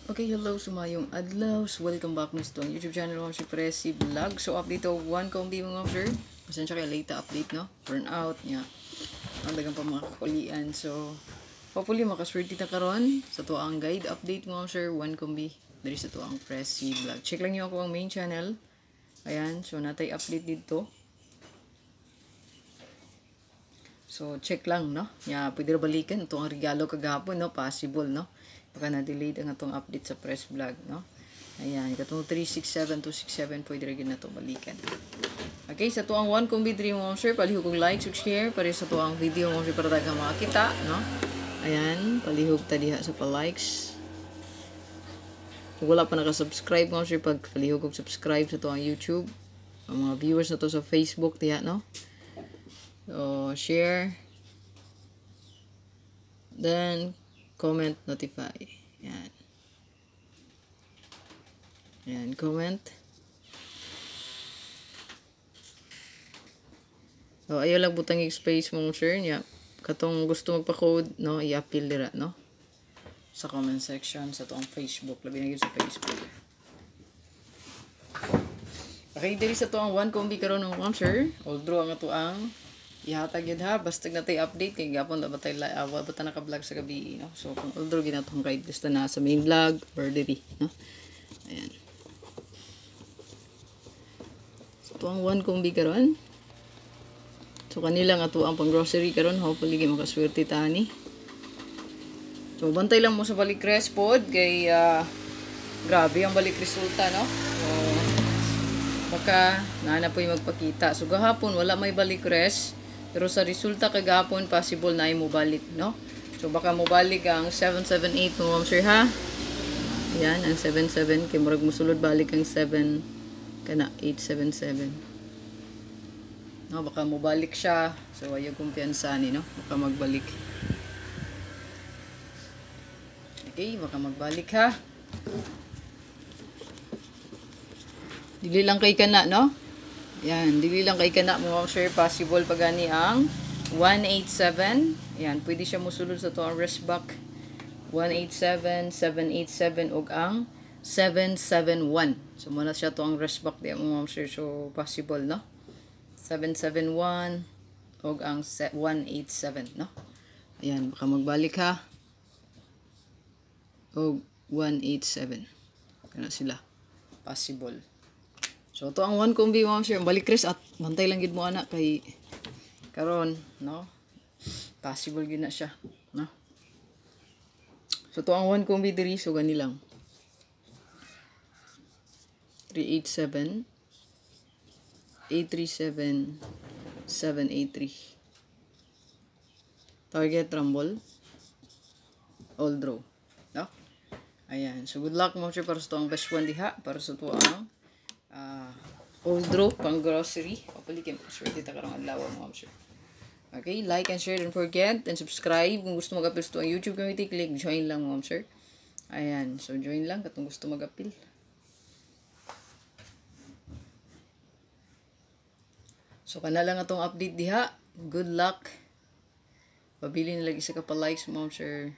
Okay, hello sumayong adlaw. So, welcome back na sa YouTube channel ko si Presi Vlog. So, update o one kombi mga sir. Pasensya kayo late update, no? Burnout niya. Ang dagang pa mga kakulian. So, hopefully makaswerte na karon sa to ang guide update mga sir. One kombi. Dari sa to ang Presi Vlog. Check lang niyo ako ang main channel. Ayan. So, natay update dito. So, check lang, no? Pwede balikan. Ito ang regalo kagapon, no? Possible, no? Baka na-delayed ang itong update sa press vlog, no? Ayan, itong 367-267 pwede rin na ito balikan. Okay, sa ito ang 1 kong video mo, sir. Palihog kong like, share, para sa ito ang video mo, sir, para tayo makakita, no? Ayan, palihog ta diha sa pa-likes. Kung wala pa nakasubscribe mo, sir, pag palihog kong subscribe sa ito ang YouTube. Ang mga viewers na ito sa Facebook, diha, no? So, share. Then, comment, notify. Yan. Yan, comment. So, ayaw lang butang space mong share niya. Katong gusto magpa-code, no, i-appeal dira, no? Sa comment section, sa toong Facebook. Labi na yun sa Facebook. Okay, diri sa toong 1 kombi karon ng sir. Although ang ito ang ihatag yun ha, basta natay update kay gapon na batay bata naka-vlog sa gabi, no? So kung although ginatong guide lista na sa main vlog or diri, no? Ayan. So ito ang 1 kombi karon. So kanila nga to ang pang grocery karon, hopefully gi makaswerte tani. So bantay lang mo sa balik res pod kay grabe ang balik resulta, no? So baka na po yung magpakita. So gahapon wala may balik res. Pero sa resulta kagapon, possible na ay mo balik, no? So, baka mo balik ang 778 mo, ma'am sir, ha? Yan, ang 77. Kaya murag musulod balik ang 7, kana 877. No, baka mo balik siya. So, ayaw kumpiyansa ni, no? Baka magbalik. Okay, baka magbalik, ha? Dili lang kay kana, no? Yan, dili lang kay kana mo sir, possible pa gani ang 187. Yan, pwede siya musulod sa to ang rest back. 187, 787 og ang 771. So muna siya to ang rest back di mo sir, so possible, no? 771 og ang 187, no? Ayan, baka magbalik ha. Og 187. Kana sila. Possible. So, ito ang 1 kombi mo, sir. Balik res at bantay lang gid mo anak kay karon, no? Possible gid na siya, no? So, ito ang 1 kombi diri, so gani lang. 387 837 783. Target rumble all draw, no? Ayan. So, good luck mo, sir, para sa ito ang best one diha, para sa ito ang old draw pang grocery. Hopefully kayo swerte ta karong adlaw mo, sir. Okay, like and share, don't forget and subscribe kung gusto mag-appeal sa ang YouTube community, click join lang mo, sir. Ayan, so join lang katong gusto mag-appeal. So kana lang atong update diha. Good luck. Pabili na lagi sa ka pa likes mo, sir.